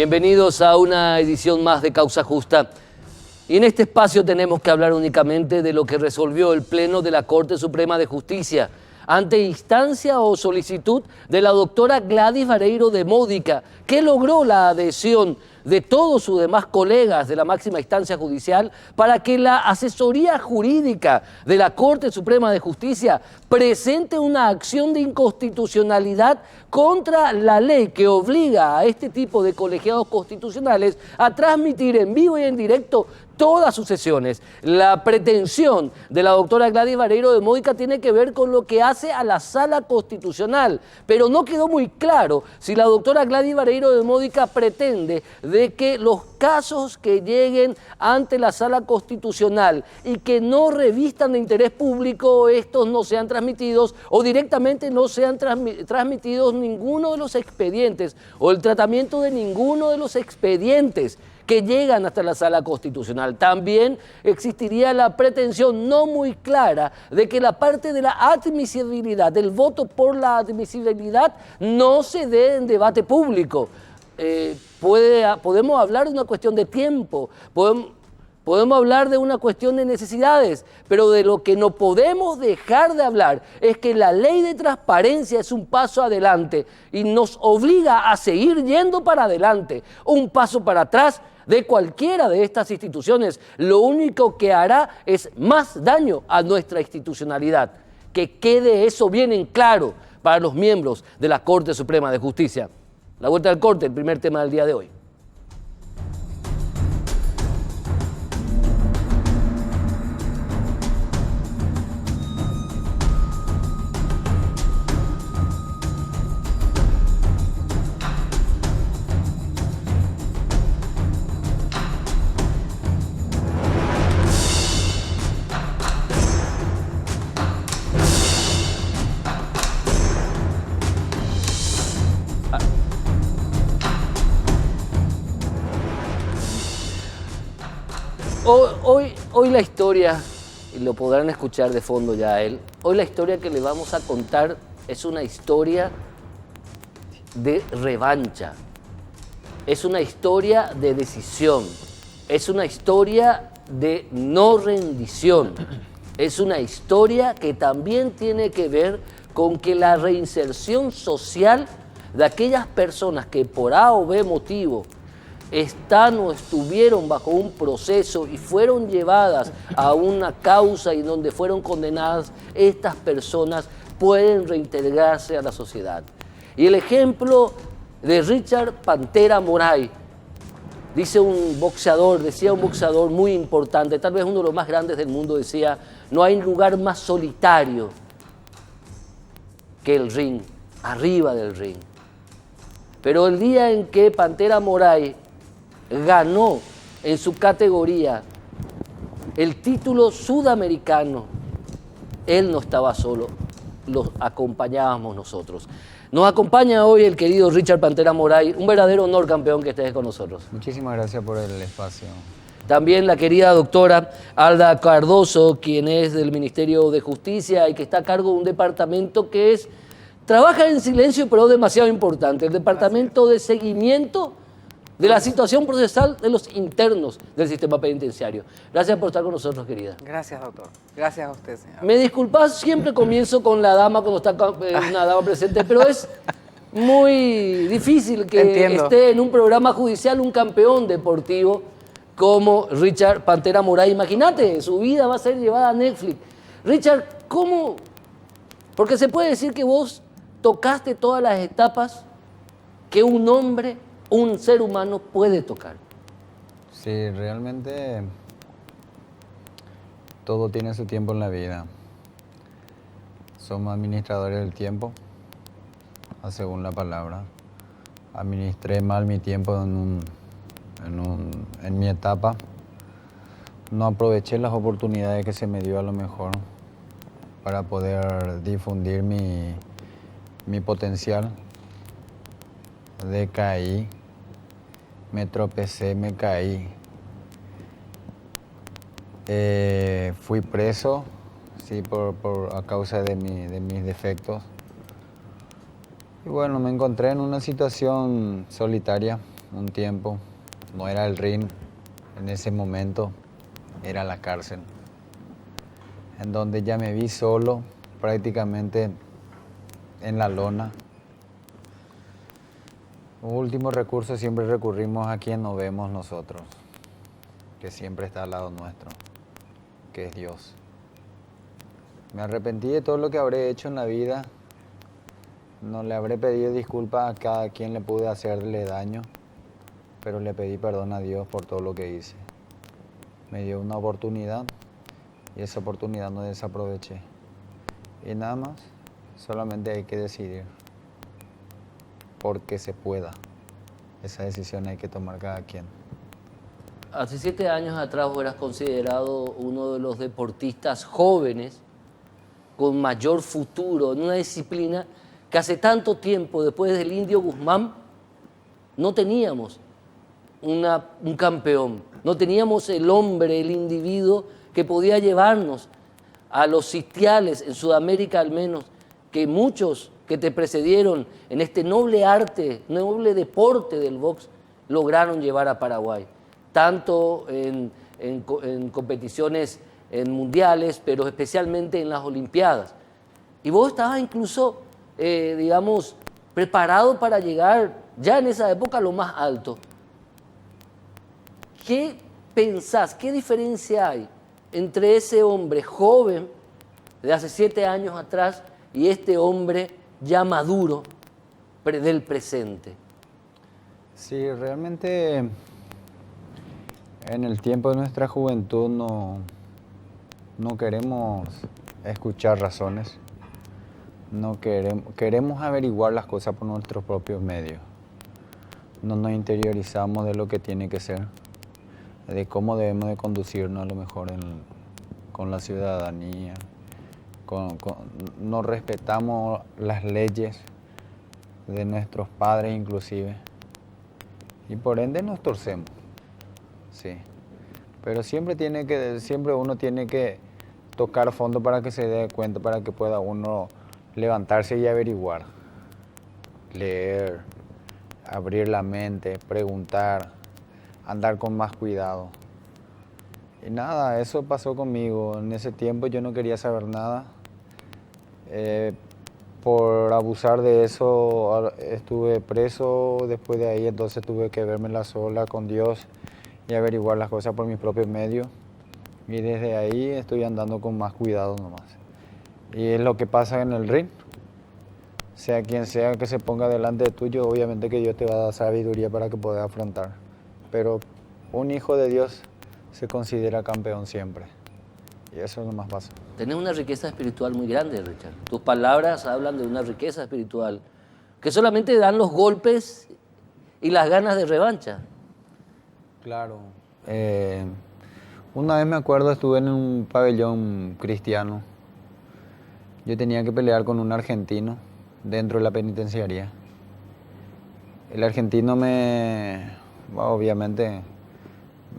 Bienvenidos a una edición más de Causa Justa. Y en este espacio tenemos que hablar únicamente de lo que resolvió el Pleno de la Corte Suprema de Justicia ante instancia o solicitud de la doctora Gladys Vareiro de Módica, que logró la adhesión de todos sus demás colegas de la máxima instancia judicial para que la asesoría jurídica de la Corte Suprema de Justicia presente una acción de inconstitucionalidad contra la ley que obliga a este tipo de colegiados constitucionales a transmitir en vivo y en directo todas sus sesiones. La pretensión de la doctora Gladys Vareiro de Módica tiene que ver con lo que hace a la Sala Constitucional, pero no quedó muy claro si la doctora Gladys Vareiro de Módica pretende de que los casos que lleguen ante la Sala Constitucional y que no revistan de interés público, estos no sean transmitidos o directamente no sean transmitidos ninguno de los expedientes o el tratamiento de ninguno de los expedientes que llegan hasta la Sala Constitucional. También existiría la pretensión no muy clara de que la parte de la admisibilidad, del voto por la admisibilidad, no se dé en debate público. Podemos hablar de una cuestión de tiempo, podemos hablar de una cuestión de necesidades, pero de lo que no podemos dejar de hablar es que la ley de transparencia es un paso adelante y nos obliga a seguir yendo para adelante. Un paso para atrás de cualquiera de estas instituciones lo único que hará es más daño a nuestra institucionalidad. Que quede eso bien en claro para los miembros de la Corte Suprema de Justicia. La vuelta al corte, el primer tema del día de hoy. Hoy la historia, y lo podrán escuchar de fondo ya a él, hoy la historia que le vamos a contar es una historia de revancha, es una historia de decisión, es una historia de no rendición, es una historia que también tiene que ver con que la reinserción social de aquellas personas que por A o B motivo están o estuvieron bajo un proceso y fueron llevadas a una causa y donde fueron condenadas, estas personas pueden reintegrarse a la sociedad. Y el ejemplo de Richard Pantera Moray, decía un boxeador muy importante, tal vez uno de los más grandes del mundo, decía: no hay lugar más solitario que el ring, arriba del ring. Pero el día en que Pantera Moray ganó en su categoría el título sudamericano, él no estaba solo, los acompañábamos nosotros. Nos acompaña hoy el querido Richard Pantera Moray, un verdadero honor, campeón, que estés con nosotros. Muchísimas gracias por el espacio. También la querida doctora Alda Cardoso, quien es del Ministerio de Justicia y que está a cargo de un departamento que trabaja en silencio, pero demasiado importante, el Departamento de Seguimiento de la situación procesal de los internos del sistema penitenciario. Gracias por estar con nosotros, querida. Gracias, doctor. Gracias a usted, señor. Me disculpas, siempre comienzo con la dama cuando está una dama presente, pero es muy difícil que esté en un programa judicial un campeón deportivo como Richard Pantera Moray. Imagínate, su vida va a ser llevada a Netflix. Richard, ¿cómo? Porque se puede decir que vos tocaste todas las etapas que un hombre, un ser humano puede tocar. Sí, realmente todo tiene su tiempo en la vida. Somos administradores del tiempo, según la palabra. Administré mal mi tiempo en mi etapa. No aproveché las oportunidades que se me dio a lo mejor para poder difundir mi potencial. Decaí. Me tropecé, me caí. Fui preso, sí, a causa de mis defectos. Y bueno, me encontré en una situación solitaria, un tiempo. No era el ring en ese momento, era la cárcel. En donde ya me vi solo, prácticamente en la lona. Último recurso, siempre recurrimos a quien nos vemos nosotros, que siempre está al lado nuestro, que es Dios. Me arrepentí de todo lo que habré hecho en la vida. No le habré pedido disculpas a cada quien le pude hacerle daño, pero le pedí perdón a Dios por todo lo que hice. Me dio una oportunidad y esa oportunidad no desaproveché. Y nada más, solamente hay que decidir, porque se pueda. Esa decisión hay que tomar cada quien. Hace 7 años atrás vos eras considerado uno de los deportistas jóvenes con mayor futuro en una disciplina que hace tanto tiempo, después del Indio Guzmán, no teníamos un campeón, no teníamos el hombre, el individuo que podía llevarnos a los sitiales, en Sudamérica al menos, que muchos que te precedieron en este noble arte, noble deporte del box, lograron llevar a Paraguay, tanto en competiciones en mundiales, pero especialmente en las Olimpiadas. Y vos estabas incluso, digamos, preparado para llegar ya en esa época a lo más alto. ¿Qué pensás, qué diferencia hay entre ese hombre joven de hace 7 años atrás y este hombre ya maduro del presente? Sí, realmente en el tiempo de nuestra juventud no queremos escuchar razones, no queremos averiguar las cosas por nuestros propios medios. No nos interiorizamos de lo que tiene que ser, de cómo debemos de conducirnos a lo mejor con la ciudadanía, no respetamos las leyes de nuestros padres inclusive, y por ende nos torcemos, sí. Pero siempre uno tiene que tocar fondo para que se dé cuenta, para que pueda uno levantarse y averiguar, leer, abrir la mente, preguntar, andar con más cuidado. Y nada, eso pasó conmigo. En ese tiempo yo no quería saber nada. Por abusar de eso estuve preso. Después de ahí entonces tuve que vérmela sola con Dios y averiguar las cosas por mis propios medios. Y desde ahí estoy andando con más cuidado nomás. Y es lo que pasa en el ring. Sea quien sea que se ponga delante de tuyo, obviamente que Dios te va a dar sabiduría para que puedas afrontar. Pero un hijo de Dios se considera campeón siempre. Y eso es lo más pasa. Tenés una riqueza espiritual muy grande, Richard. Tus palabras hablan de una riqueza espiritual que solamente dan los golpes y las ganas de revancha. Claro. Una vez me acuerdo, estuve en un pabellón cristiano. Yo tenía que pelear con un argentino dentro de la penitenciaría. El argentino obviamente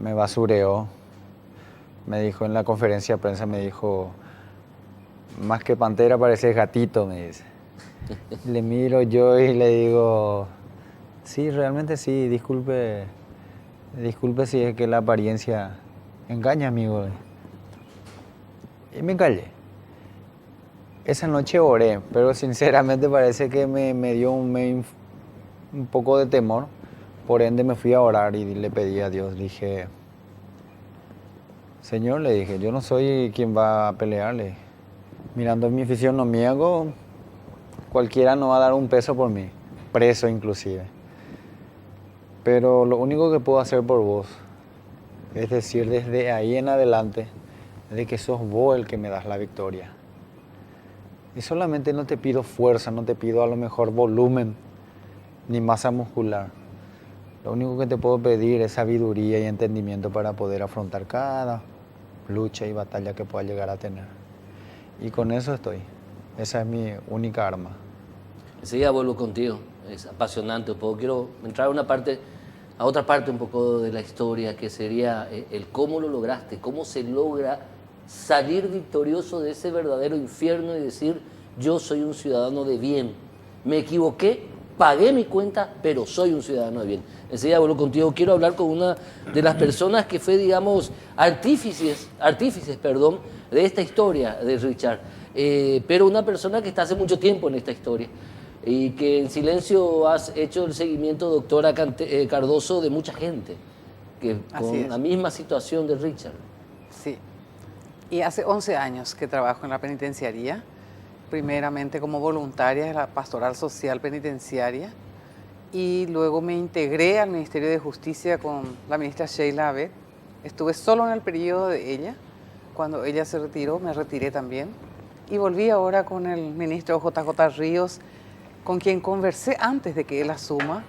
me basureó. Me dijo en la conferencia de prensa, me dijo, más que pantera pareces gatito, me dice. Le miro yo y le digo, sí, realmente sí, disculpe si es que la apariencia engaña, amigo. Y me callé. Esa noche oré, pero sinceramente parece que me dio un poco de temor. Por ende me fui a orar y le pedí a Dios, dije, Señor, le dije, yo no soy quien va a pelearle. Mirando mi fisionomía, cualquiera no va a dar un peso por mí, preso inclusive. Pero lo único que puedo hacer por vos es decir desde ahí en adelante de que sos vos el que me das la victoria. Y solamente no te pido fuerza, no te pido a lo mejor volumen ni masa muscular. Lo único que te puedo pedir es sabiduría y entendimiento para poder afrontar cada lucha y batalla que pueda llegar a tener. Y con eso estoy. Esa es mi única arma. Enseguida vuelvo contigo. Es apasionante un poco. Quiero entrar a otra parte un poco de la historia, que sería el cómo lo lograste, cómo se logra salir victorioso de ese verdadero infierno y decir, yo soy un ciudadano de bien. Me equivoqué, pagué mi cuenta, pero soy un ciudadano de bien. Enseguida vuelvo contigo. Quiero hablar con una de las personas que fue, digamos, artífices, perdón, de esta historia de Richard. Pero una persona que está hace mucho tiempo en esta historia y que en silencio has hecho el seguimiento, doctora Cardoso, de mucha gente que con la misma situación de Richard. Sí. Y hace 11 años que trabajo en la penitenciaría, primeramente como voluntaria de la Pastoral Social Penitenciaria, y luego me integré al Ministerio de Justicia con la ministra Sheila Abed. Estuve solo en el periodo de ella. Cuando ella se retiró, me retiré también. Y volví ahora con el ministro JJ Ríos, con quien conversé antes de que él asuma,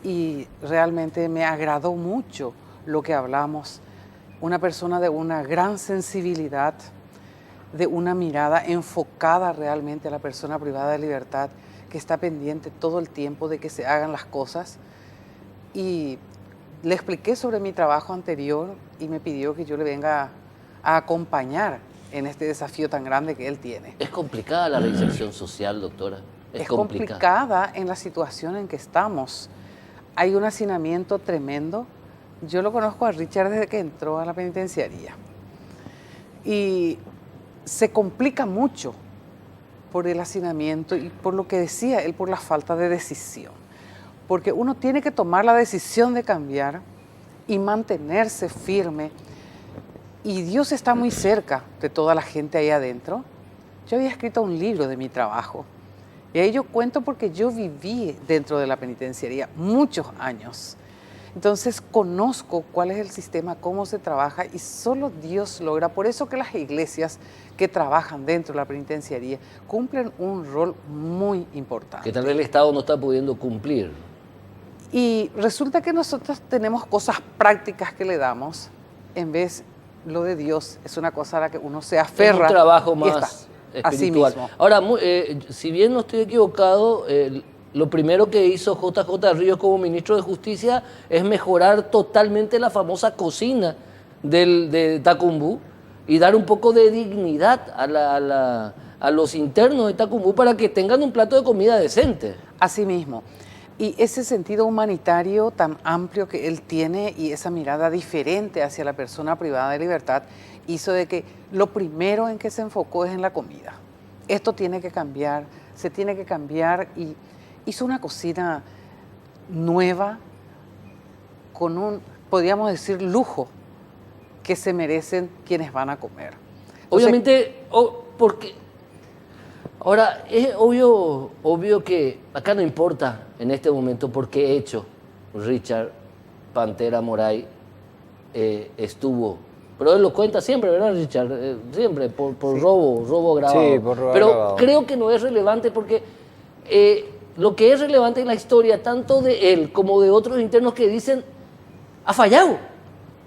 y realmente me agradó mucho lo que hablamos. Una persona de una gran sensibilidad, de una mirada enfocada realmente a la persona privada de libertad, que está pendiente todo el tiempo de que se hagan las cosas. Y le expliqué sobre mi trabajo anterior y me pidió que yo le venga a acompañar en este desafío tan grande que él tiene. ¿Es complicada la reinserción social, doctora? Es complicada en la situación en que estamos. Hay un hacinamiento tremendo. Yo lo conozco a Richard desde que entró a la penitenciaría. Y se complica mucho por el hacinamiento y por lo que decía él, por la falta de decisión. Porque uno tiene que tomar la decisión de cambiar y mantenerse firme. Y Dios está muy cerca de toda la gente ahí adentro. Yo había escrito un libro de mi trabajo. Y ahí yo cuento porque yo viví dentro de la penitenciaría muchos años. Entonces conozco cuál es el sistema, cómo se trabaja, y solo Dios logra. Por eso que las iglesias que trabajan dentro de la penitenciaría cumplen un rol muy importante. Que tal vez el Estado no está pudiendo cumplir. Y resulta que nosotros tenemos cosas prácticas que le damos, en vez lo de Dios es una cosa a la que uno se aferra. Es un trabajo más espiritual. Así mismo. Ahora, si bien no estoy equivocado, lo primero que hizo JJ Ríos como ministro de Justicia es mejorar totalmente la famosa cocina de Tacumbú y dar un poco de dignidad a los internos de Tacumbú para que tengan un plato de comida decente. Así mismo. Y ese sentido humanitario tan amplio que él tiene y esa mirada diferente hacia la persona privada de libertad hizo de que lo primero en que se enfocó es en la comida. Esto tiene que cambiar, se tiene que cambiar, y hizo una cocina nueva con un, podríamos decir, lujo que se merecen quienes van a comer. Entonces, obviamente, porque ahora es obvio que acá no importa en este momento por qué hecho Richard Pantera Moray estuvo. Pero él lo cuenta siempre, ¿verdad, Richard? Siempre, por sí. robo grabado. Sí, por robo pero grabado. Creo que no es relevante porque lo que es relevante en la historia, tanto de él como de otros internos que dicen, ha fallado.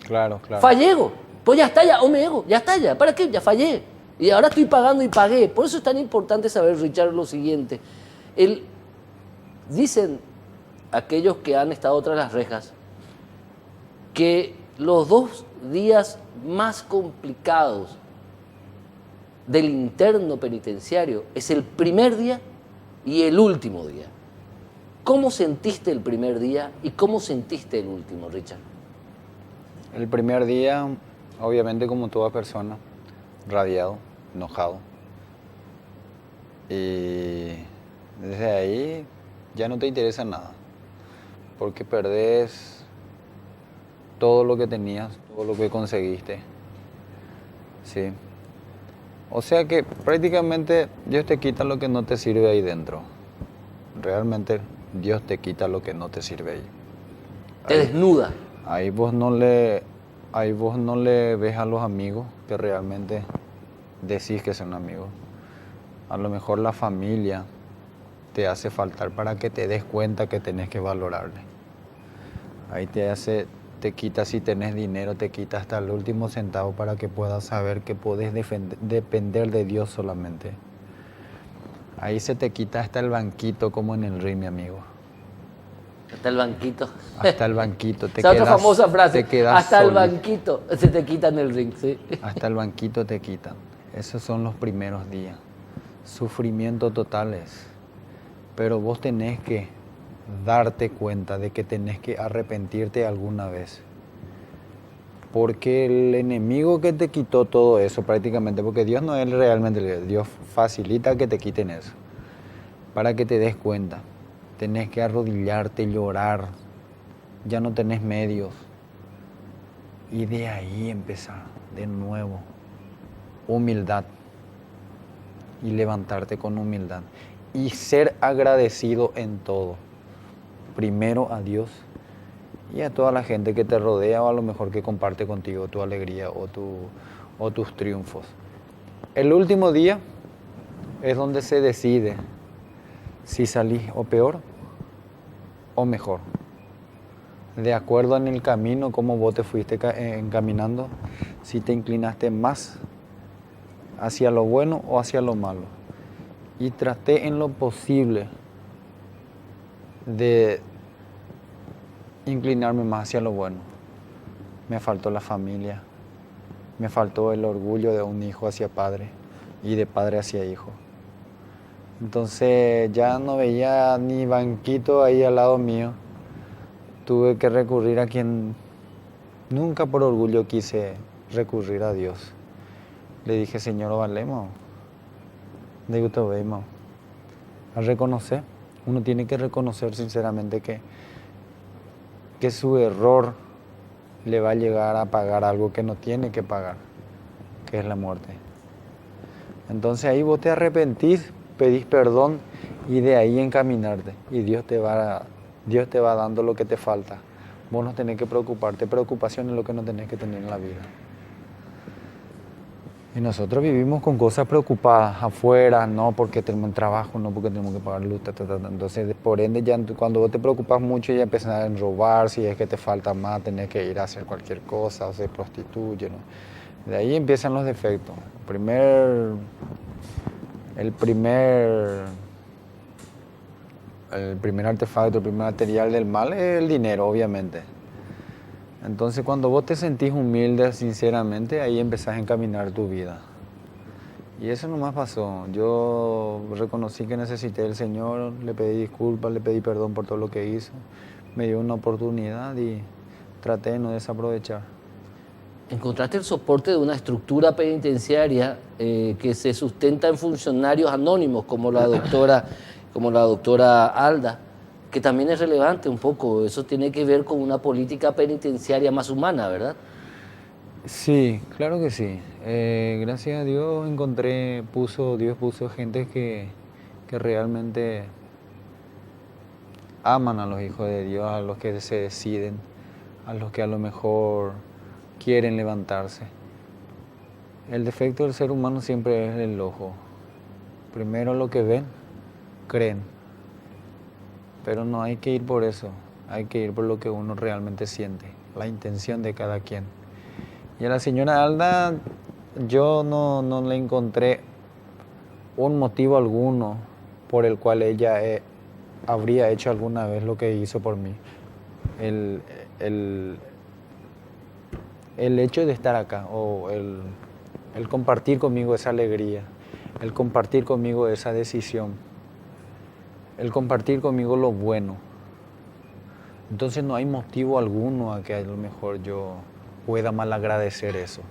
Claro. Fallego. Pues ya está, ya está ya. ¿Para qué? Ya fallé. Y ahora estoy pagando y pagué. Por eso es tan importante saber, Richard, lo siguiente. Dicen aquellos que han estado tras las rejas que los 2 días más complicados del interno penitenciario es el primer día y el último día. ¿Cómo sentiste el primer día y cómo sentiste el último, Richard? El primer día, obviamente como toda persona, radiado, enojado. Y desde ahí ya no te interesa nada, porque perdés todo lo que tenías, todo lo que conseguiste. Sí. O sea que prácticamente Dios te quita lo que no te sirve ahí dentro. Realmente Dios te quita lo que no te sirve ahí. Te desnuda. Ahí vos no le ves a los amigos que realmente decís que son amigos. A lo mejor la familia te hace faltar para que te des cuenta que tenés que valorarle. Ahí te quita, si tenés dinero, te quita hasta el último centavo para que puedas saber que podés depender de Dios solamente. Ahí se te quita hasta el banquito, como en el ring, mi amigo. Hasta el banquito. Hasta el banquito. Esa otra famosa frase. Hasta solo. El banquito se te quita en el ring, sí. Hasta el banquito te quitan. Esos son los primeros días. Sufrimiento totales. pero vos tenés que darte cuenta de que tenés que arrepentirte alguna vez. Porque el enemigo que te quitó todo eso prácticamente, porque Dios no es realmente, Dios facilita que te quiten eso. Para que te des cuenta, tenés que arrodillarte, llorar, ya no tenés medios. Y de ahí empezar de nuevo, humildad. Y levantarte con humildad. Y ser agradecido en todo. Primero a Dios y a toda la gente que te rodea o a lo mejor que comparte contigo tu alegría o tus triunfos. El último día es donde se decide si salís o peor o mejor. De acuerdo en el camino, cómo vos te fuiste encaminando, si te inclinaste más hacia lo bueno o hacia lo malo. Y traté en lo posible de inclinarme más hacia lo bueno. Me faltó la familia, me faltó el orgullo de un hijo hacia padre y de padre hacia hijo. Entonces ya no veía ni banquito ahí al lado mío. Tuve que recurrir a quien nunca por orgullo quise recurrir, a Dios. Le dije, Señor, valemos. Digo, te vemos. A reconocer. Uno tiene que reconocer sinceramente que su error le va a llegar a pagar algo que no tiene que pagar, que es la muerte. Entonces ahí vos te arrepentís, pedís perdón y de ahí encaminarte. Y Dios te va dando lo que te falta. Vos no tenés que preocuparte. Preocupación es lo que no tenés que tener en la vida. Y nosotros vivimos con cosas preocupadas afuera, no porque tenemos trabajo, no porque tenemos que pagar luz, Entonces, por ende, ya cuando vos te preocupas mucho ya empiezas a robar, si es que te falta más, tenés que ir a hacer cualquier cosa, o se prostituye, ¿no? De ahí empiezan los defectos. El primer artefacto, el primer material del mal es el dinero, obviamente. Entonces, cuando vos te sentís humilde, sinceramente, ahí empezás a encaminar tu vida. Y eso nomás pasó. Yo reconocí que necesité del Señor, le pedí disculpas, le pedí perdón por todo lo que hizo. Me dio una oportunidad y traté de no desaprovechar. Encontraste el soporte de una estructura penitenciaria que se sustenta en funcionarios anónimos como la doctora Alda, que también es relevante un poco. Eso tiene que ver con una política penitenciaria más humana, ¿verdad? Sí, claro que sí. Gracias a Dios Dios puso gente que realmente aman a los hijos de Dios, a los que se deciden, a los que a lo mejor quieren levantarse. El defecto del ser humano siempre es el ojo. Primero lo que ven, creen. Pero no hay que ir por eso, hay que ir por lo que uno realmente siente, la intención de cada quien. Y a la señora Alda yo no le encontré un motivo alguno por el cual ella habría hecho alguna vez lo que hizo por mí. El hecho de estar acá, o el compartir conmigo esa alegría, el compartir conmigo esa decisión, el compartir conmigo lo bueno. Entonces no hay motivo alguno a que a lo mejor yo pueda malagradecer eso.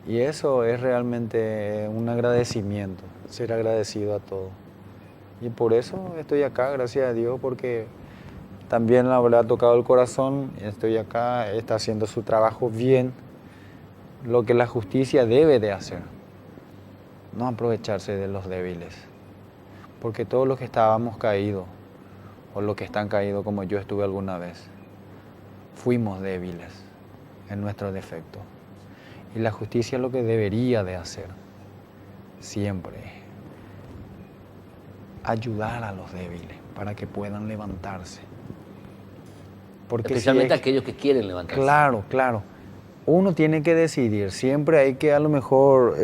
Y eso es realmente un agradecimiento, ser agradecido a todo. Y por eso estoy acá, gracias a Dios, porque también le ha tocado el corazón, estoy acá, está haciendo su trabajo bien, lo que la justicia debe de hacer, no aprovecharse de los débiles, porque todos los que estábamos caídos, o los que están caídos como yo estuve alguna vez, fuimos débiles en nuestros defectos. Y la justicia lo que debería de hacer siempre es ayudar a los débiles para que puedan levantarse. Porque especialmente aquellos que quieren levantarse. Claro, claro. Uno tiene que decidir. Siempre hay que, a lo mejor,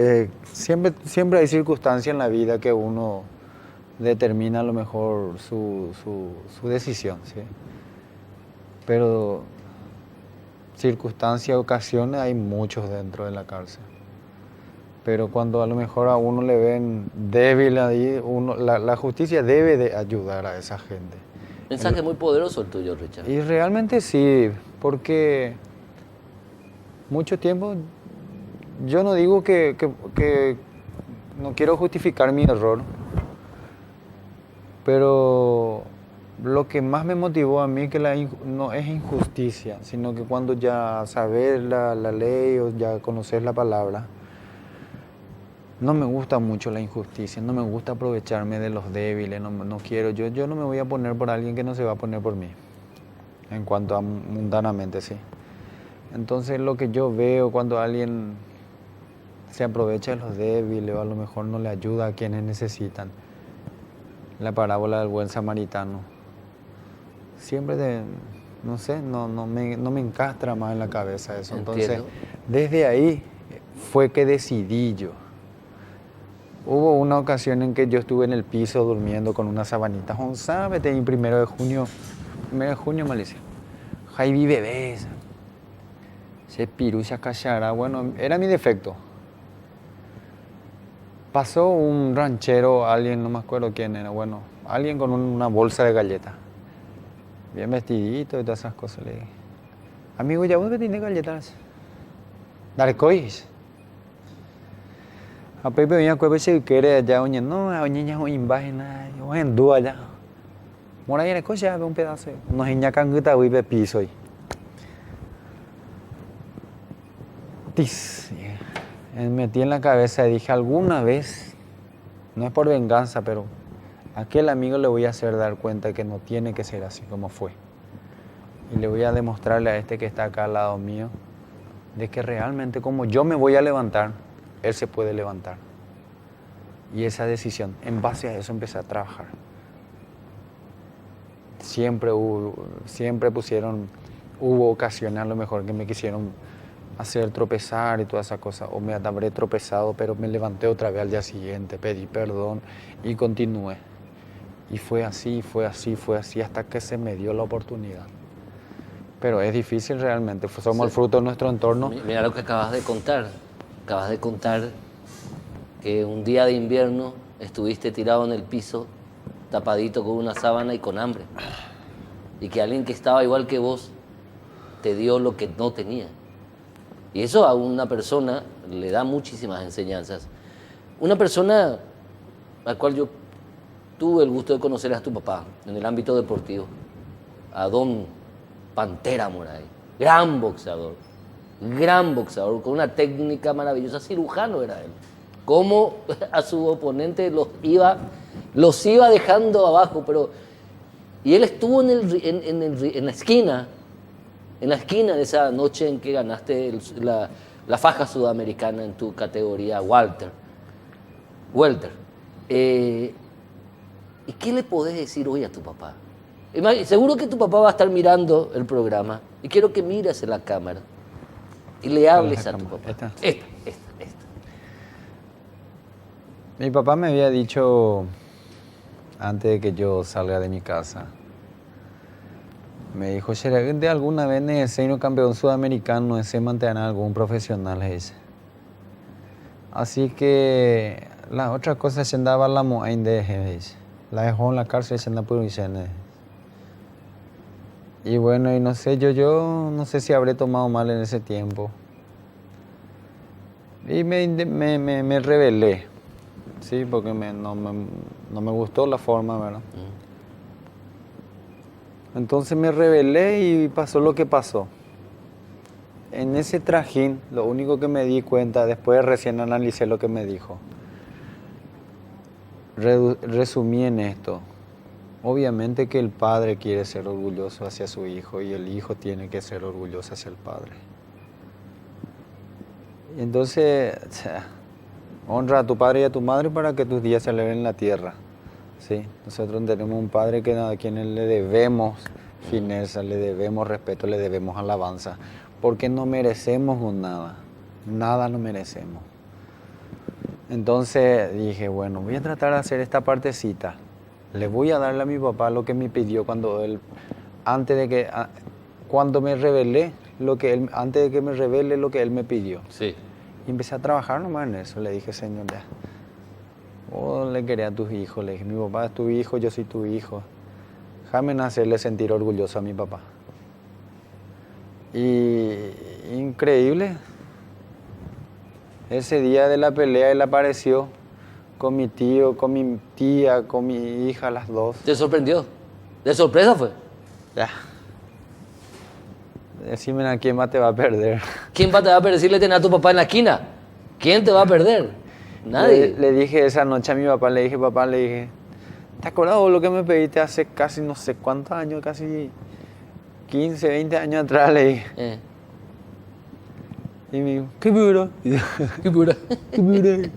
siempre hay circunstancias en la vida que uno determina a lo mejor su decisión, ¿sí? Pero circunstancias, ocasiones, hay muchos dentro de la cárcel. Pero cuando a lo mejor a uno le ven débil ahí, la justicia debe de ayudar a esa gente. Mensaje muy poderoso el tuyo, Richard. Y realmente sí, porque mucho tiempo, yo no digo que no quiero justificar mi error, pero lo que más me motivó a mí que no es injusticia, sino que cuando ya sabes la ley o ya conoces la palabra, no me gusta mucho la injusticia, no me gusta aprovecharme de los débiles, no quiero, yo no me voy a poner por alguien que no se va a poner por mí, en cuanto a mundanamente, sí. Entonces lo que yo veo cuando alguien se aprovecha de los débiles o a lo mejor no le ayuda a quienes necesitan, la parábola del buen samaritano, siempre no sé, no me encastra más en la cabeza eso. Entonces, Entiendo. desde ahí fue que decidí yo. Hubo una ocasión en que yo estuve en el piso durmiendo con una sabanita. ¿Sabes? En 1 de junio, Malicia. Jaibi bebés. Se pirucha cachara. Bueno, era mi defecto. Pasó un ranchero, alguien, no me acuerdo quién era, bueno, alguien con una bolsa de galletas. Bien vestidito y todas esas cosas. Le dije, amigo, ¿ya vos que tenés galletas? Darcois. A Pepe venía cueva se quiere allá, oye, no, oye, ya oye, imbágena, yo en dúa allá. Mora viene coche, un pedazo. Nos iñacan guita, vive piso y. Tis. Me metí en la cabeza y dije, alguna vez, no es por venganza, pero a aquel amigo le voy a hacer dar cuenta que no tiene que ser así como fue. Y le voy a demostrarle a este que está acá al lado mío, de que realmente como yo me voy a levantar, él se puede levantar. Y esa decisión, en base a eso empecé a trabajar. Siempre hubo ocasiones a lo mejor que me quisieron hacer tropezar y todas esas cosas, o me habré tropezado, pero me levanté otra vez al día siguiente, pedí perdón y continué. Y fue así, hasta que se me dio la oportunidad. Pero es difícil realmente, somos el fruto de nuestro entorno. Mira lo que acabas de contar. Acabas de contar que un día de invierno estuviste tirado en el piso, tapadito con una sábana y con hambre. Y que alguien que estaba igual que vos te dio lo que no tenía. Y eso a una persona le da muchísimas enseñanzas. Una persona a la cual yo tuve el gusto de conocer a tu papá en el ámbito deportivo, a don Pantera Moray, gran boxeador, con una técnica maravillosa, cirujano era él. Cómo a su oponente los iba dejando abajo, pero... Y él estuvo en la esquina de esa noche en que ganaste la faja sudamericana en tu categoría welter. ¿Y qué le podés decir hoy a tu papá? Seguro que tu papá va a estar mirando el programa y quiero que mires en la cámara y le hables a tu papá. Esta. Mi papá me había dicho, antes de que yo salga de mi casa, me dijo, ¿será que de alguna vez necesito un campeón sudamericano, ese mantener algún profesional? Ese? Así que la otra cosa se andaba la moain de la dejó en la cárcel se andaba por y bueno, y no sé, yo no sé si habré tomado mal en ese tiempo. Y me rebelé, sí, porque no me gustó la forma, ¿verdad? Entonces me rebelé y pasó lo que pasó. En ese trajín, lo único que me di cuenta, después recién analicé lo que me dijo, resumí en esto. Obviamente que el padre quiere ser orgulloso hacia su hijo y el hijo tiene que ser orgulloso hacia el padre. Y entonces, honra a tu padre y a tu madre para que tus días se eleven en la tierra. ¿Sí? Nosotros tenemos un padre a quien le debemos fineza, le debemos respeto, le debemos alabanza, porque no merecemos nada lo merecemos. Entonces dije, bueno, voy a tratar de hacer esta partecita. Le voy a darle a mi papá lo que me pidió cuando me rebelé, antes de que me revele lo que él me pidió. Sí. Y empecé a trabajar nomás en eso. Le dije, señor, ya, vos le querés a tus hijos. Le dije, mi papá es tu hijo, yo soy tu hijo. Déjame hacerle sentir orgulloso a mi papá. Y increíble. Ese día de la pelea él apareció con mi tío, con mi tía, con mi hija, las dos. ¿Te sorprendió? ¿De sorpresa fue? Ya. Decime a quién más te va a perder. ¿Quién va te va a perder? Decirle tener a tu papá en la esquina. ¿Quién te va a perder? Nadie. Le dije esa noche a mi papá, le dije, papá, le dije, ¿te acuerdas vos lo que me pediste hace casi no sé cuántos años, casi 15, 20 años atrás? Le dije. Y me dijo, ¿qué pura? Qué pura. ¿Qué pura?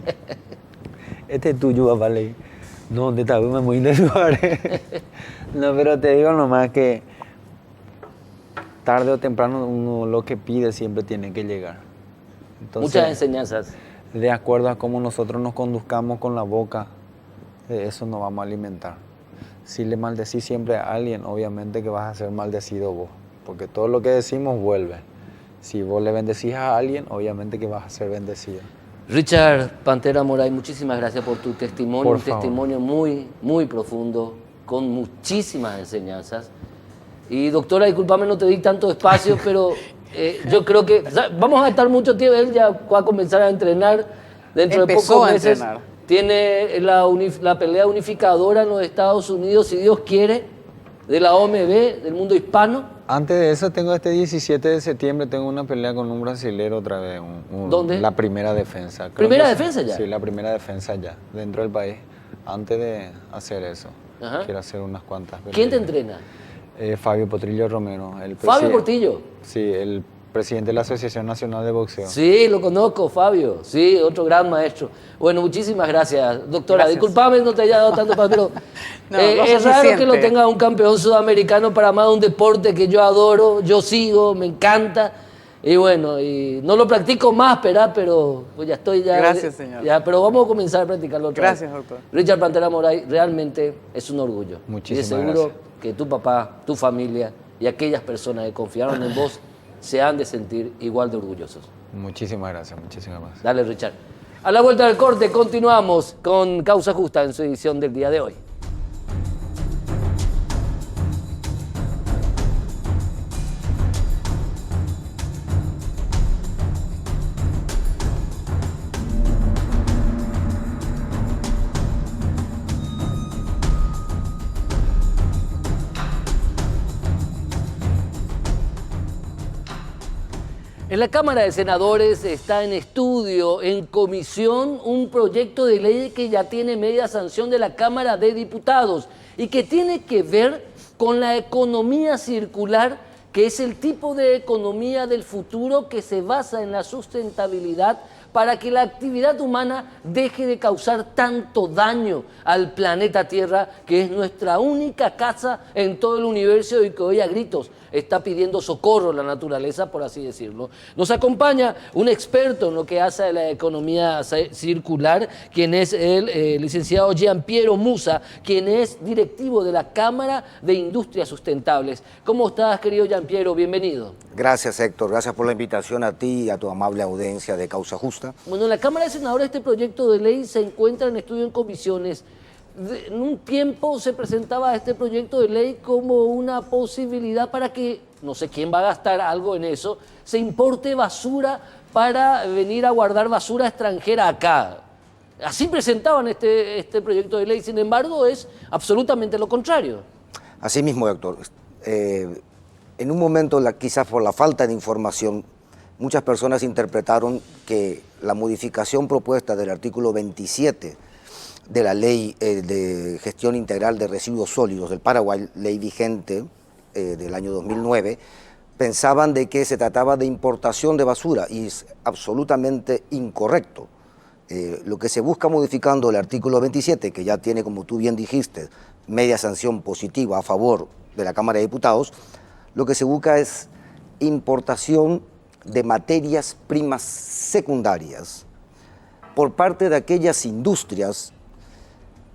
Este es tuyo, papá, le dije. No, ¿dónde está? Me voy a lugar. No, pero te digo nomás que tarde o temprano uno lo que pide siempre tiene que llegar. Entonces, muchas enseñanzas. De acuerdo a cómo nosotros nos conduzcamos con la boca, de eso nos vamos a alimentar. Si le maldecís siempre a alguien, obviamente que vas a ser maldecido vos, porque todo lo que decimos vuelve. Si vos le bendecís a alguien, obviamente que vas a ser bendecido. Richard Pantera Moray, muchísimas gracias por tu testimonio, Por un favor. testimonio muy, muy profundo, con muchísimas enseñanzas. Y doctora, discúlpame, no te di tanto espacio, pero yo creo que vamos a estar mucho tiempo. Él ya va a comenzar a entrenar dentro de Empezó pocos a meses. entrenar. Tiene la pelea unificadora en los Estados Unidos, si Dios quiere, de la OMB, del mundo hispano. Antes de eso, tengo este 17 de septiembre, tengo una pelea con un brasilero otra vez. ¿Dónde? La primera defensa. Creo ¿Primera que defensa ya? Sí, la primera defensa ya, dentro del país. Antes de hacer eso, Ajá. quiero hacer unas cuantas peleas. ¿Quién te entrena? Fabio Potrillo Romero. Fabio Portillo. Sí, el presidente de la Asociación Nacional de Boxeo. Sí, lo conozco, Fabio. Sí, otro gran maestro. Bueno, muchísimas gracias, doctora. Gracias. Disculpame, no te haya dado tanto espacio, pero No, lo es raro suficiente. que lo tenga un campeón sudamericano para más de un deporte que yo adoro, yo sigo, me encanta. Y bueno, y no lo practico más, pero pues ya estoy ya. Gracias, señor. Ya, pero vamos a comenzar a practicarlo otra Gracias, vez. doctor. Richard Pantera Moray, realmente es un orgullo. Muchísimas y de seguro gracias. que tu papá, tu familia y aquellas personas que confiaron en vos se han de sentir igual de orgullosos. Muchísimas gracias, muchísimas gracias. Dale, Richard. A la vuelta del corte continuamos con Causa Justa en su edición del día de hoy. En la Cámara de Senadores está en estudio, en comisión, un proyecto de ley que ya tiene media sanción de la Cámara de Diputados y que tiene que ver con la economía circular, que es el tipo de economía del futuro que se basa en la sustentabilidad para que la actividad humana deje de causar tanto daño al planeta Tierra, que es nuestra única casa en todo el universo y que hoy a gritos está pidiendo socorro la naturaleza, por así decirlo. Nos acompaña un experto en lo que hace a la economía circular, quien es el licenciado Gianpiero Musa, quien es directivo de la Cámara de Industrias Sustentables. ¿Cómo estás, querido Gianpiero? Bienvenido. Gracias, Héctor. Gracias por la invitación a ti y a tu amable audiencia de Causa Justa. Bueno, en la Cámara de Senadores este proyecto de ley se encuentra en estudio en comisiones. En un tiempo se presentaba este proyecto de ley como una posibilidad para que, no sé quién va a gastar algo en eso, se importe basura para venir a guardar basura extranjera acá. Así presentaban este proyecto de ley, sin embargo es absolutamente lo contrario. Así mismo, Héctor. En un momento, quizás por la falta de información, muchas personas interpretaron que la modificación propuesta del artículo 27 de la Ley de Gestión Integral de Residuos Sólidos del Paraguay, ley vigente del año 2009, pensaban de que se trataba de importación de basura y es absolutamente incorrecto. Lo que se busca modificando el artículo 27, que ya tiene, como tú bien dijiste, media sanción positiva a favor de la Cámara de Diputados, lo que se busca es importación de materias primas secundarias por parte de aquellas industrias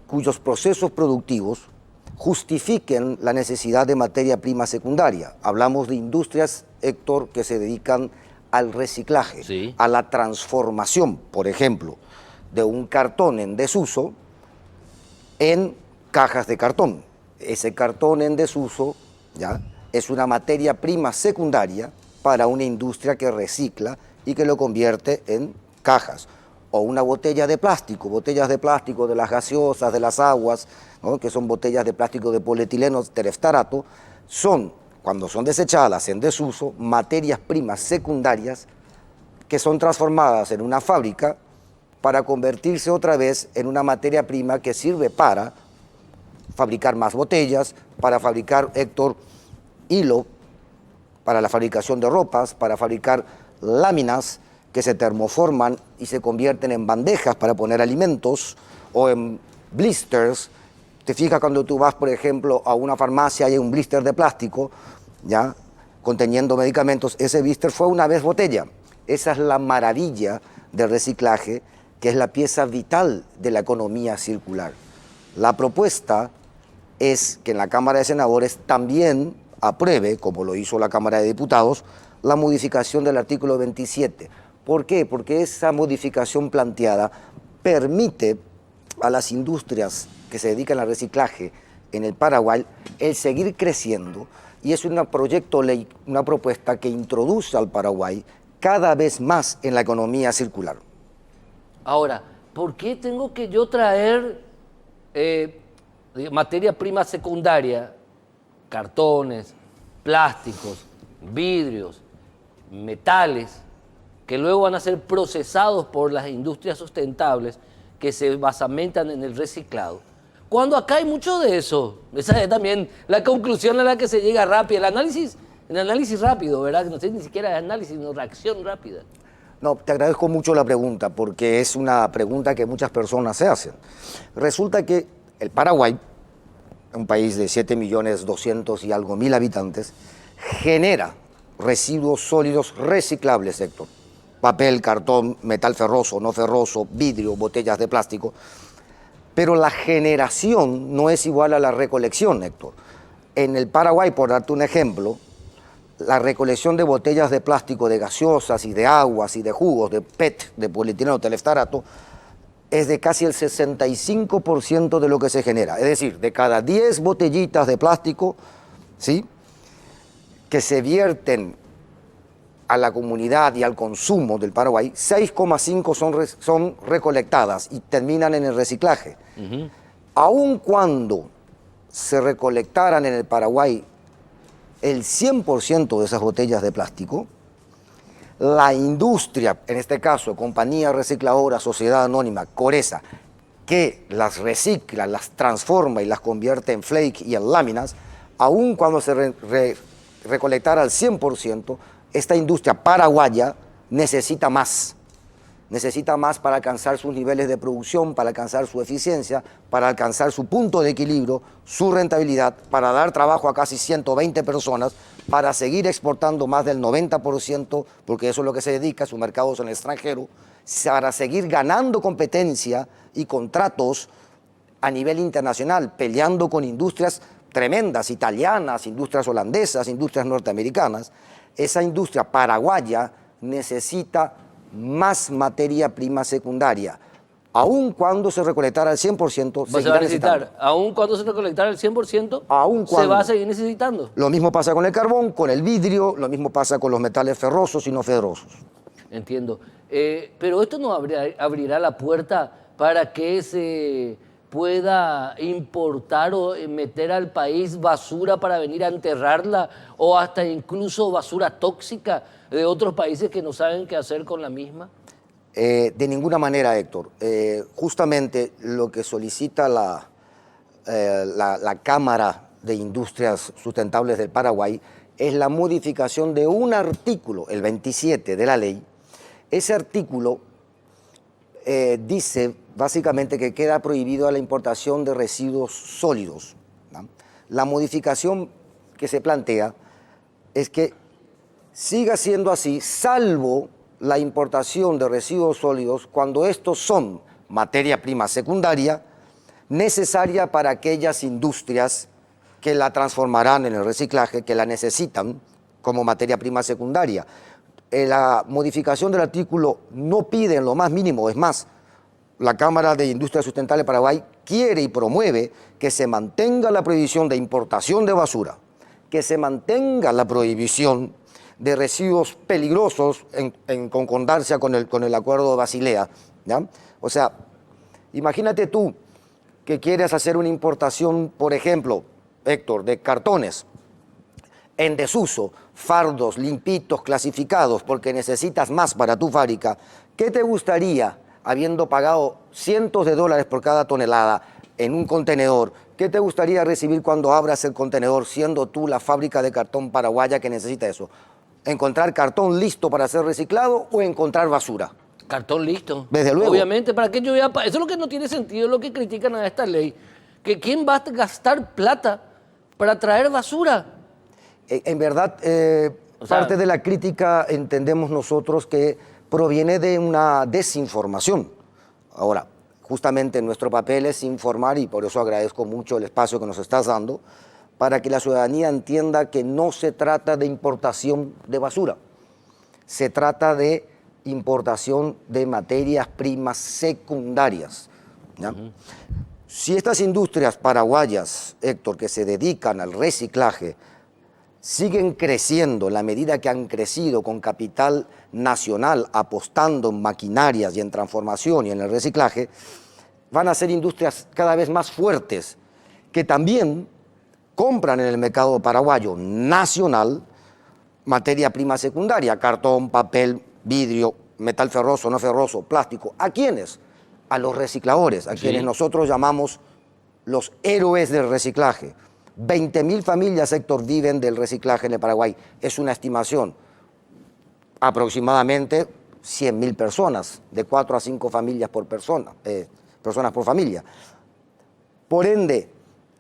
cuyos procesos productivos justifiquen la necesidad de materia prima secundaria. Hablamos de industrias, Héctor, que se dedican al reciclaje, Sí. a la transformación, por ejemplo, de un cartón en desuso en cajas de cartón. Ese cartón en desuso, ¿ya?, es una materia prima secundaria para una industria que recicla y que lo convierte en cajas. O una botella de plástico, botellas de plástico de las gaseosas, de las aguas, ¿no?, que son botellas de plástico de polietileno tereftarato, son, cuando son desechadas en desuso, materias primas secundarias que son transformadas en una fábrica para convertirse otra vez en una materia prima que sirve para fabricar más botellas, para fabricar, Héctor, hilo, para la fabricación de ropas, para fabricar láminas que se termoforman y se convierten en bandejas para poner alimentos o en blisters. Te fijas cuando tú vas, por ejemplo, a una farmacia y hay un blister de plástico, ¿ya?, conteniendo medicamentos, ese blister fue una vez botella. Esa es la maravilla del reciclaje, que es la pieza vital de la economía circular. La propuesta es que en la Cámara de Senadores también apruebe, como lo hizo la Cámara de Diputados, la modificación del artículo 27. ¿Por qué? Porque esa modificación planteada permite a las industrias que se dedican al reciclaje en el Paraguay el seguir creciendo, y es un proyecto de ley, una propuesta que introduce al Paraguay cada vez más en la economía circular. Ahora, ¿por qué tengo que yo traer materia prima secundaria, cartones, plásticos, vidrios, metales, que luego van a ser procesados por las industrias sustentables que se basamentan en el reciclado? Cuando acá hay mucho de eso. Esa es también la conclusión a la que se llega rápida. El análisis rápido, ¿verdad? No sé ni siquiera es análisis, sino reacción rápida. No, te agradezco mucho la pregunta, porque es una pregunta que muchas personas se hacen. Resulta que el Paraguay, un país de 7.200.000 y algo habitantes, genera residuos sólidos reciclables, Héctor. Papel, cartón, metal ferroso, no ferroso, vidrio, botellas de plástico. Pero la generación no es igual a la recolección, Héctor. En el Paraguay, por darte un ejemplo, la recolección de botellas de plástico, de gaseosas y de aguas y de jugos, de PET, de polietileno tereftarato, es de casi el 65% de lo que se genera. Es decir, de cada 10 botellitas de plástico, ¿sí?, que se vierten a la comunidad y al consumo del Paraguay, 6,5 son recolectadas y terminan en el reciclaje. Aun cuando se recolectaran en el Paraguay el 100% de esas botellas de plástico, la industria, en este caso Compañía Recicladora Sociedad Anónima, Coresa, que las recicla, las transforma y las convierte en flake y en láminas, aun cuando se recolectara al 100%, esta industria paraguaya necesita más para alcanzar sus niveles de producción, para alcanzar su eficiencia, para alcanzar su punto de equilibrio, su rentabilidad, para dar trabajo a casi 120 personas, para seguir exportando más del 90%, porque eso es lo que se dedica, sus mercados en el extranjero, para seguir ganando competencia y contratos a nivel internacional, peleando con industrias tremendas, italianas, industrias holandesas, industrias norteamericanas. Esa industria paraguaya necesita más materia prima secundaria. Aun cuando se recolectara al 100%, Se va a necesitar. Aun cuando se recolectara el 100%, se va a seguir necesitando. Lo mismo pasa con el carbón, con el vidrio, lo mismo pasa con los metales ferrosos y no ferrosos. Entiendo. Pero esto no abrirá la puerta para que se pueda importar o meter al país basura para venir a enterrarla, o hasta incluso basura tóxica de otros países que no saben qué hacer con la misma. De ninguna manera, Héctor. Justamente lo que solicita la Cámara de Industrias Sustentables del Paraguay es la modificación de un artículo, el 27 de la ley. Ese artículo dice básicamente que queda prohibido la importación de residuos sólidos, ¿no? La modificación que se plantea es que siga siendo así, salvo la importación de residuos sólidos cuando estos son materia prima secundaria necesaria para aquellas industrias que la transformarán en el reciclaje, que la necesitan como materia prima secundaria. la modificación del artículo no pide en lo más mínimo, es más, la Cámara de Industria Sustentable de Paraguay quiere y promueve que se mantenga la prohibición de importación de basura, que se mantenga la prohibición de residuos peligrosos en concordancia con el Acuerdo de Basilea, ¿ya? O sea, imagínate tú que quieres hacer una importación, por ejemplo, Héctor, de cartones en desuso, fardos, limpitos, clasificados, porque necesitas más para tu fábrica. ¿Qué te gustaría, habiendo pagado cientos de dólares por cada tonelada en un contenedor, qué te gustaría recibir cuando abras el contenedor, siendo tú la fábrica de cartón paraguaya que necesita eso? ¿Encontrar cartón listo para ser reciclado o encontrar basura? Cartón listo. Desde luego. Obviamente, ¿para qué yo voy a eso es lo que no tiene sentido, lo que critican a esta ley. Que ¿quién va a gastar plata para traer basura? En verdad, parte de la crítica entendemos nosotros que proviene de una desinformación. Ahora, justamente nuestro papel es informar y por eso agradezco mucho el espacio que nos estás dando para que la ciudadanía entienda que no se trata de importación de basura, se trata de importación de materias primas secundarias, ¿ya? Si estas industrias paraguayas, Héctor, que se dedican al reciclaje, siguen creciendo en la medida que han crecido con capital nacional, apostando en maquinarias y en transformación y en el reciclaje, van a ser industrias cada vez más fuertes, que también compran en el mercado paraguayo nacional materia prima secundaria, cartón, papel, vidrio, metal ferroso, no ferroso, plástico. ¿A quiénes? A los recicladores, a quienes nosotros llamamos los héroes del reciclaje. 20.000 familias, Héctor, viven del reciclaje en el Paraguay. Es una estimación. Aproximadamente 100.000 personas, de 4 a 5 familias por persona, personas por familia. Por ende,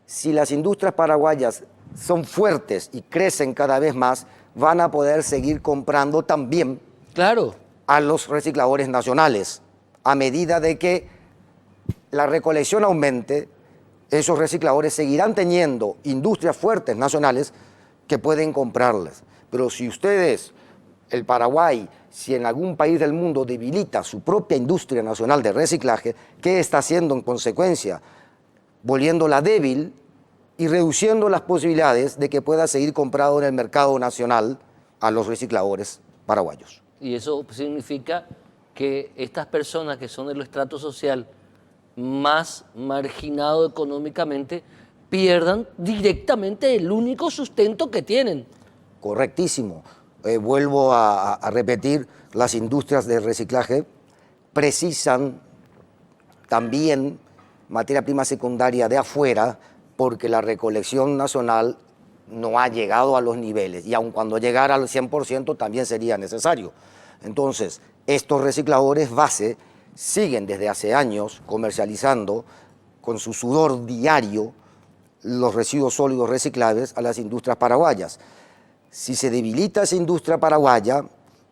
si las industrias paraguayas son fuertes y crecen cada vez más, van a poder seguir comprando también a los recicladores nacionales. A medida de que la recolección aumente, esos recicladores seguirán teniendo industrias fuertes nacionales que pueden comprarles. Pero si ustedes, el Paraguay, si en algún país del mundo debilita su propia industria nacional de reciclaje, ¿qué está haciendo en consecuencia? Volviéndola débil y reduciendo las posibilidades de que pueda seguir comprado en el mercado nacional a los recicladores paraguayos. Y eso significa que estas personas que son del estrato social más marginado económicamente pierdan directamente el único sustento que tienen. Correctísimo. Vuelvo a repetir, las industrias de reciclaje precisan también materia prima secundaria de afuera porque la recolección nacional no ha llegado a los niveles y aun cuando llegara al 100% también sería necesario. Entonces, estos recicladores base siguen desde hace años comercializando con su sudor diario los residuos sólidos reciclables a las industrias paraguayas. Si se debilita esa industria paraguaya,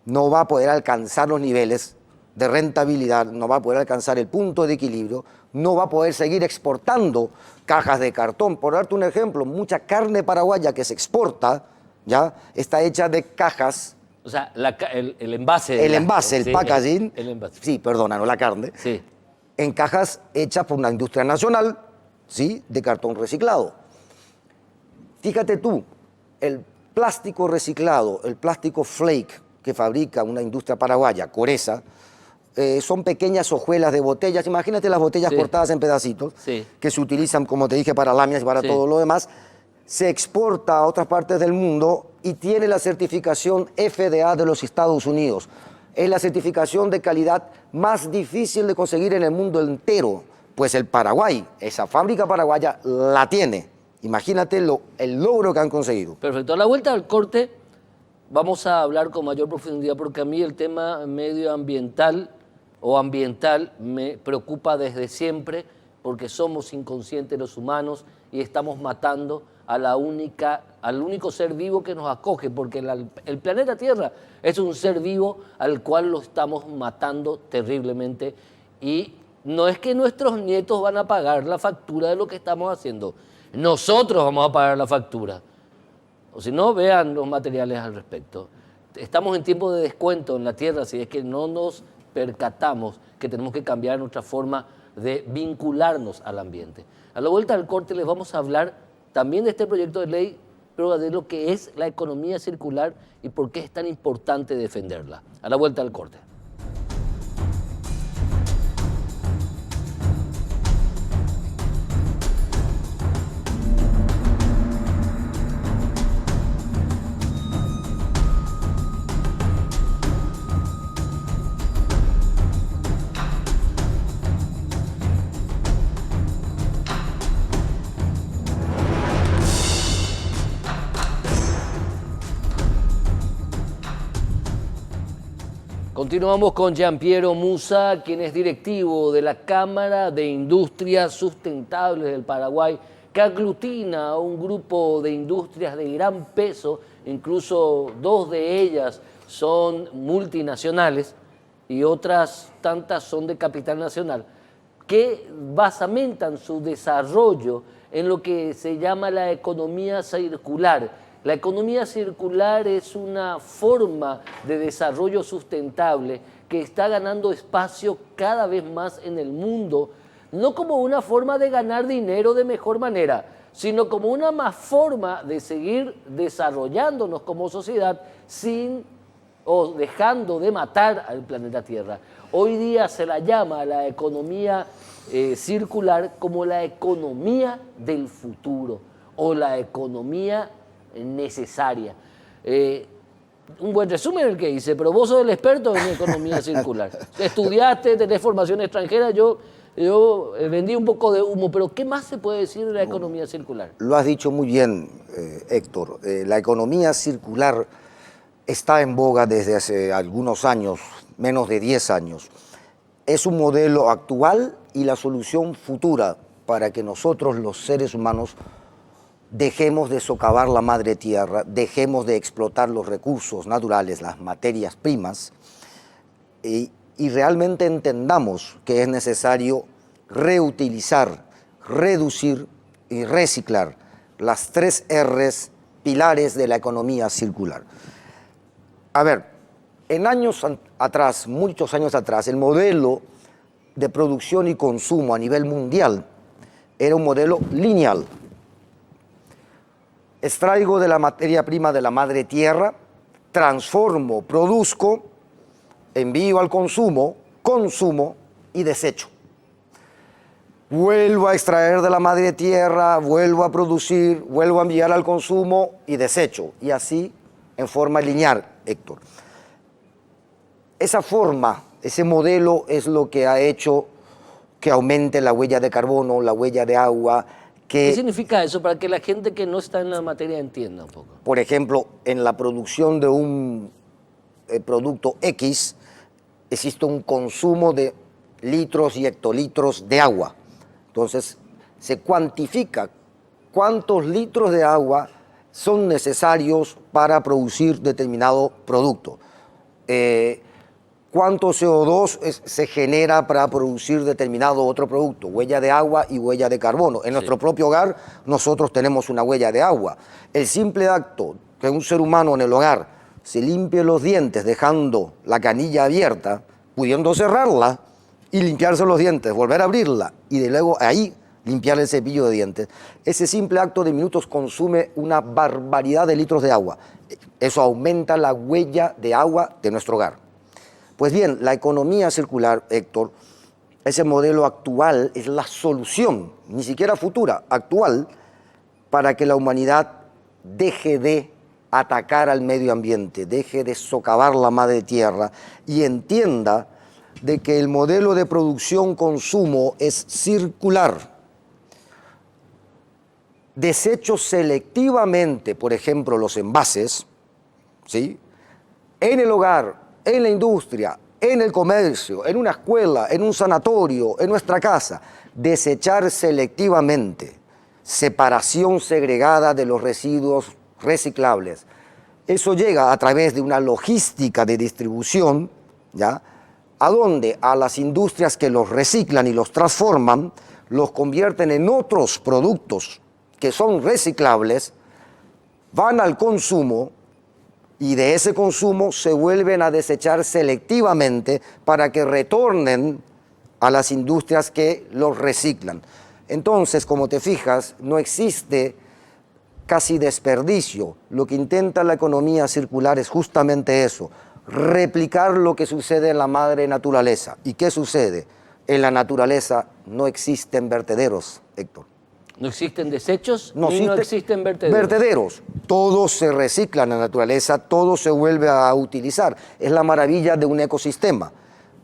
no va a poder alcanzar los niveles de rentabilidad, no va a poder alcanzar el punto de equilibrio, no va a poder seguir exportando cajas de cartón. Por darte un ejemplo, mucha carne paraguaya que se exporta, ¿ya?, está hecha de cajas. O sea, el envase. El envase, el packaging. El envase. Sí, perdona, no la carne. Sí. En cajas hechas por una industria nacional, ¿sí?, de cartón reciclado. Fíjate tú, el plástico reciclado, el plástico flake que fabrica una industria paraguaya, Coresa, son pequeñas hojuelas de botellas. Imagínate las botellas cortadas en pedacitos, que se utilizan, como te dije, para láminas y para todo lo demás. Se exporta a otras partes del mundo y tiene la certificación FDA de los Estados Unidos. Es la certificación de calidad más difícil de conseguir en el mundo entero, pues el Paraguay, esa fábrica paraguaya, la tiene. Imagínate el logro que han conseguido. Perfecto. A la vuelta al corte vamos a hablar con mayor profundidad porque a mí el tema medioambiental o ambiental me preocupa desde siempre porque somos inconscientes los humanos y estamos matando al único ser vivo que nos acoge, porque el planeta Tierra es un ser vivo al cual lo estamos matando terriblemente y no es que nuestros nietos van a pagar la factura de lo que estamos haciendo, nosotros vamos a pagar la factura. O si no, vean los materiales al respecto. estamos en tiempo de descuento en la tierra, si es que no nos percatamos que tenemos que cambiar nuestra forma de vincularnos al ambiente. A la vuelta del corte les vamos a hablar también de este proyecto de ley, pero de lo que es la economía circular y por qué es tan importante defenderla. A la vuelta del corte. Continuamos con Gianpiero Musa, quien es directivo de la Cámara de Industrias Sustentables del Paraguay, que aglutina a un grupo de industrias de gran peso, incluso 2 de ellas son multinacionales y otras tantas son de capital nacional, que basamentan su desarrollo en lo que se llama la economía circular. La economía circular es una forma de desarrollo sustentable que está ganando espacio cada vez más en el mundo, no como una forma de ganar dinero de mejor manera, sino como una más forma de seguir desarrollándonos como sociedad sin o dejando de matar al planeta Tierra. Hoy día se la llama la economía circular como la economía del futuro o la economía necesaria. Un buen resumen el que hice, pero vos sos el experto en economía circular. Estudiaste, tenés formación extranjera, yo vendí un poco de humo, pero ¿qué más se puede decir de la economía circular? Lo has dicho muy bien, Héctor. La economía circular está en boga desde hace algunos años, menos de 10 años. Es un modelo actual y la solución futura para que nosotros, los seres humanos, dejemos de socavar la madre tierra, dejemos de explotar los recursos naturales, las materias primas, y realmente entendamos que es necesario reutilizar, reducir y reciclar las 3 R's pilares de la economía circular. A ver, en años atrás, muchos años atrás, el modelo de producción y consumo a nivel mundial era un modelo lineal. Extraigo de la materia prima de la madre tierra, transformo, produzco, envío al consumo, consumo y desecho. Vuelvo a extraer de la madre tierra, vuelvo a producir, vuelvo a enviar al consumo y desecho. Y así en forma lineal, Héctor. Esa forma, ese modelo es lo que ha hecho que aumente la huella de carbono, la huella de agua. ¿Qué significa eso para que la gente que no está en la materia entienda un poco? Por ejemplo, en la producción de un producto X existe un consumo de litros y hectolitros de agua. Entonces, se cuantifica cuántos litros de agua son necesarios para producir determinado producto. Cuánto CO2 se genera para producir determinado otro producto, huella de agua y huella de carbono. En nuestro propio hogar nosotros tenemos una huella de agua. El simple acto que un ser humano en el hogar se limpie los dientes dejando la canilla abierta, pudiendo cerrarla y limpiarse los dientes, volver a abrirla y de luego ahí limpiar el cepillo de dientes, ese simple acto de minutos consume una barbaridad de litros de agua. Eso aumenta la huella de agua de nuestro hogar. Pues bien, la economía circular, Héctor, ese modelo actual es la solución, ni siquiera futura, actual, para que la humanidad deje de atacar al medio ambiente, deje de socavar la madre tierra y entienda de que el modelo de producción-consumo es circular. Desecho selectivamente, por ejemplo, los envases, ¿sí?, en el hogar, en la industria, en el comercio, en una escuela, en un sanatorio, en nuestra casa. Desechar selectivamente, separación segregada de los residuos reciclables. Eso llega a través de una logística de distribución, ¿ya?, a donde a las industrias que los reciclan y los transforman, los convierten en otros productos que son reciclables, van al consumo y de ese consumo se vuelven a desechar selectivamente para que retornen a las industrias que los reciclan. Entonces, como te fijas, no existe casi desperdicio. Lo que intenta la economía circular es justamente eso, replicar lo que sucede en la madre naturaleza. ¿Y qué sucede? En la naturaleza no existen vertederos, Héctor. ¿No existen desechos No ni no existen vertederos? Vertederos. Todo se recicla en la naturaleza, todo se vuelve a utilizar. Es la maravilla de un ecosistema.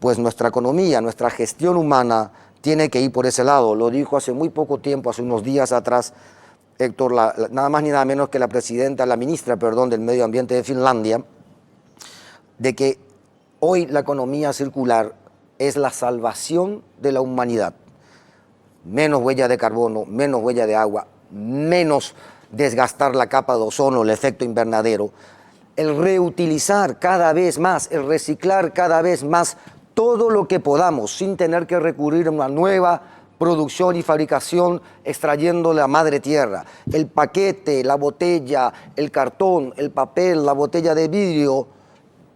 Pues nuestra economía, nuestra gestión humana tiene que ir por ese lado. Lo dijo hace muy poco tiempo, hace unos días atrás, Héctor, nada más ni nada menos que la ministra del Medio Ambiente de Finlandia, de que hoy la economía circular es la salvación de la humanidad. Menos huella de carbono, menos huella de agua, menos desgastar la capa de ozono, el efecto invernadero, el reutilizar cada vez más, el reciclar cada vez más todo lo que podamos sin tener que recurrir a una nueva producción y fabricación extrayendo la madre tierra. El paquete, la botella, el cartón, el papel, la botella de vidrio,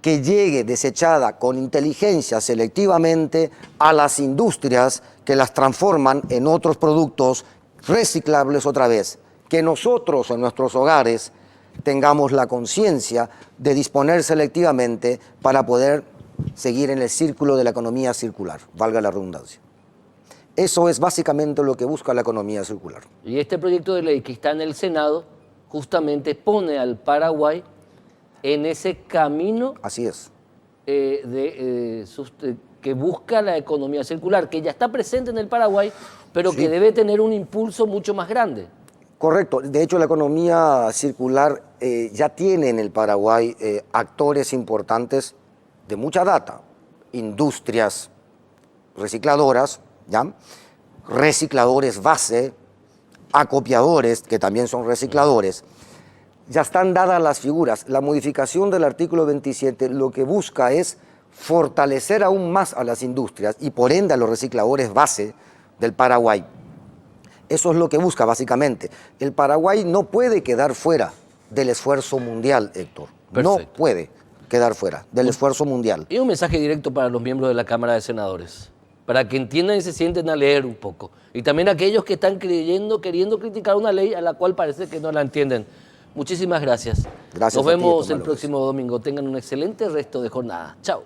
que llegue desechada con inteligencia selectivamente a las industrias que las transforman en otros productos reciclables otra vez. Que nosotros en nuestros hogares tengamos la conciencia de disponer selectivamente para poder seguir en el círculo de la economía circular, valga la redundancia. Eso es básicamente lo que busca la economía circular. Y este proyecto de ley que está en el Senado justamente pone al Paraguay en ese camino. Así es. Que busca la economía circular, que ya está presente en el Paraguay, pero Sí. que debe tener un impulso mucho más grande. Correcto. De hecho, la economía circular ya tiene en el Paraguay actores importantes de mucha data. Industrias recicladoras, ¿ya? Recicladores base, acopiadores, que también son recicladores. Ya están dadas las figuras. La modificación del artículo 27 lo que busca es fortalecer aún más a las industrias y por ende a los recicladores base del Paraguay. Eso es lo que busca básicamente. El Paraguay no puede quedar fuera del esfuerzo mundial, Héctor. Perfecto. No puede quedar fuera del esfuerzo mundial. Y un mensaje directo para los miembros de la Cámara de Senadores, para que entiendan y se sienten a leer un poco. Y también aquellos que están queriendo criticar una ley a la cual parece que no la entienden. Muchísimas gracias. Gracias Nos a ti, vemos Tomás el López. próximo domingo. Tengan un excelente resto de jornada. Chao.